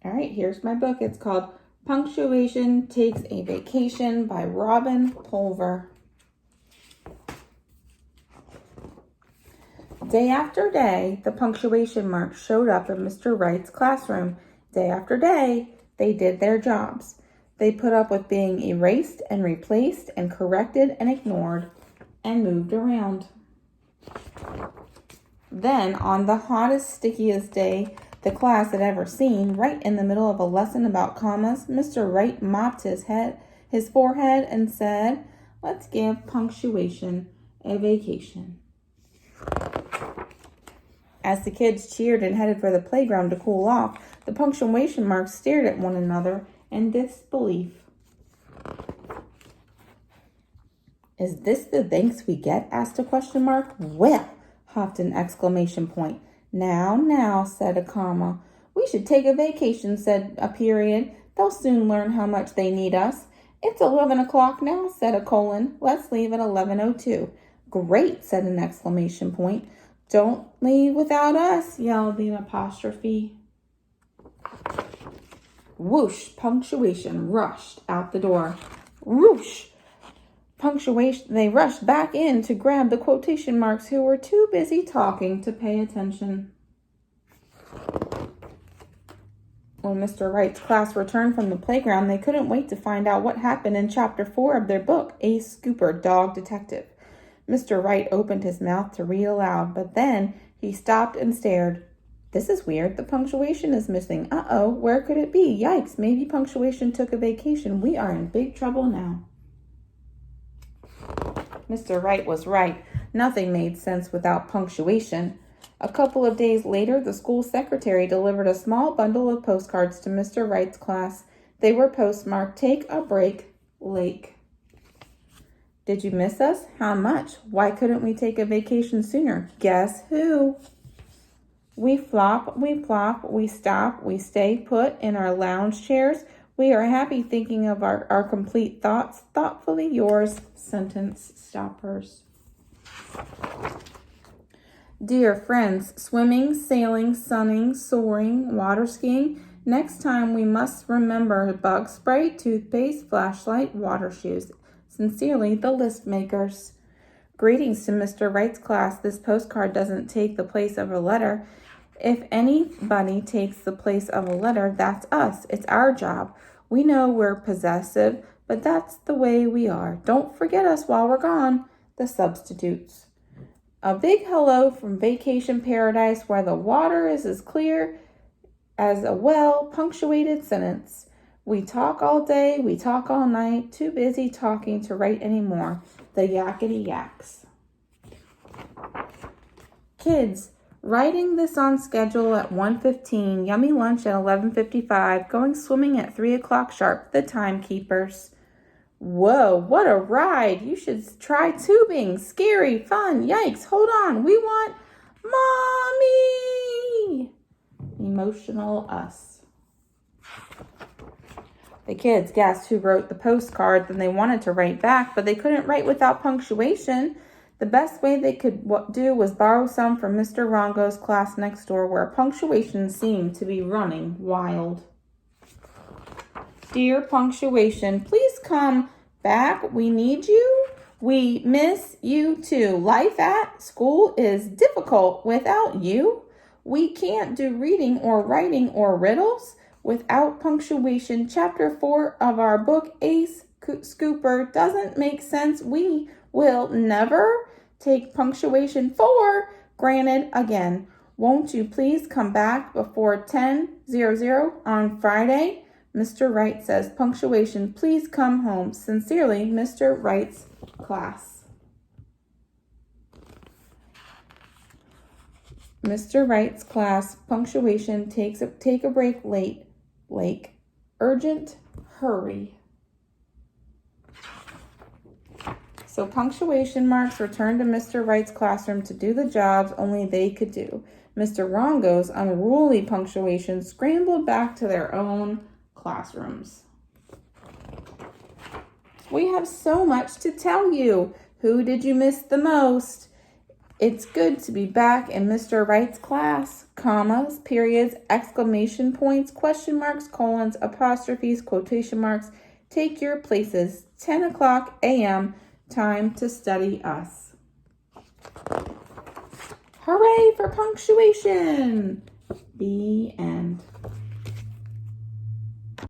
All right, here's my book. It's called Punctuation Takes a Vacation by Robin Pulver. Day after day, the punctuation marks showed up in Mr. Wright's classroom. Day after day, they did their jobs. They put up with being erased and replaced and corrected and ignored and moved around. Then, on the hottest, stickiest day the class had ever seen, right in the middle of a lesson about commas, Mr. Wright mopped his forehead and said, "Let's give punctuation a vacation." As the kids cheered and headed for the playground to cool off, the punctuation marks stared at one another in disbelief. "Is this the thanks we get?" asked a question mark. "Well," huffed an exclamation point. Now, said a comma. "We should take a vacation," said a period. "They'll soon learn how much they need us." "It's 11 o'clock now," said a colon. "Let's leave at 11:02. "Great," said an exclamation point. "Don't leave without us," yelled the apostrophe. Whoosh, punctuation rushed out the door. Whoosh, punctuation. They rushed back in to grab the quotation marks who were too busy talking to pay attention. When Mr. Wright's class returned from the playground, they couldn't wait to find out what happened in Chapter 4 of their book, Ace Scooper, Dog Detective. Mr. Wright opened his mouth to read aloud, but then he stopped and stared. "This is weird. The punctuation is missing. Uh-oh, where could it be? Yikes, maybe punctuation took a vacation. We are in big trouble now." Mr. Wright was right. Nothing made sense without punctuation. A couple of days later, the school secretary delivered a small bundle of postcards to Mr. Wright's class. They were postmarked, "Take a break, Lake." "Did you miss us? How much? Why couldn't we take a vacation sooner? Guess who? We flop, we plop, we stop, we stay put in our lounge chairs. We are happy thinking of our complete thoughts. Thoughtfully yours, sentence stoppers." Dear friends, swimming, sailing, sunning, soaring, water skiing. Next time we must remember bug spray, toothpaste, flashlight, water shoes. Sincerely, the list makers. Greetings to Mr. Wright's class. This postcard doesn't take the place of a letter. If anybody takes the place of a letter, that's us. It's our job. We know we're possessive, but that's the way we are. Don't forget us while we're gone. The substitutes. A big hello from vacation paradise where the water is as clear as a well-punctuated sentence. We talk all day, we talk all night, too busy talking to write anymore. The yakety yaks. Kids, writing this on schedule at 1:15, yummy lunch at 11:55, going swimming at 3 o'clock sharp, the timekeepers. Whoa, what a ride. You should try tubing. Scary, fun, yikes, hold on, we want Mommy. Emotional us. The kids guessed who wrote the postcard, then they wanted to write back, but they couldn't write without punctuation. The best way they could do was borrow some from Mr. Rongo's class next door, where punctuation seemed to be running wild. Dear punctuation, please come back. We need you. We miss you too. Life at school is difficult without you. We can't do reading or writing or riddles without punctuation. Chapter 4 of our book, Ace Scooper, doesn't make sense. We will never take punctuation for granted again. Won't you please come back before 10:00 on Friday? Mr. Wright says, punctuation, please come home. Sincerely, Mr. Wright's class. Mr. Wright's class, punctuation, take a break late, Lake. Urgent, hurry. So punctuation marks returned to Mr. Wright's classroom to do the jobs only they could do. Mr. Rongo's unruly punctuation scrambled back to their own classrooms. We have so much to tell you. Who did you miss the most? It's good to be back in Mr. Wright's class. Commas, periods, exclamation points, question marks, colons, apostrophes, quotation marks. Take your places. 10 o'clock a.m. Time to study us. Hooray for punctuation! The end.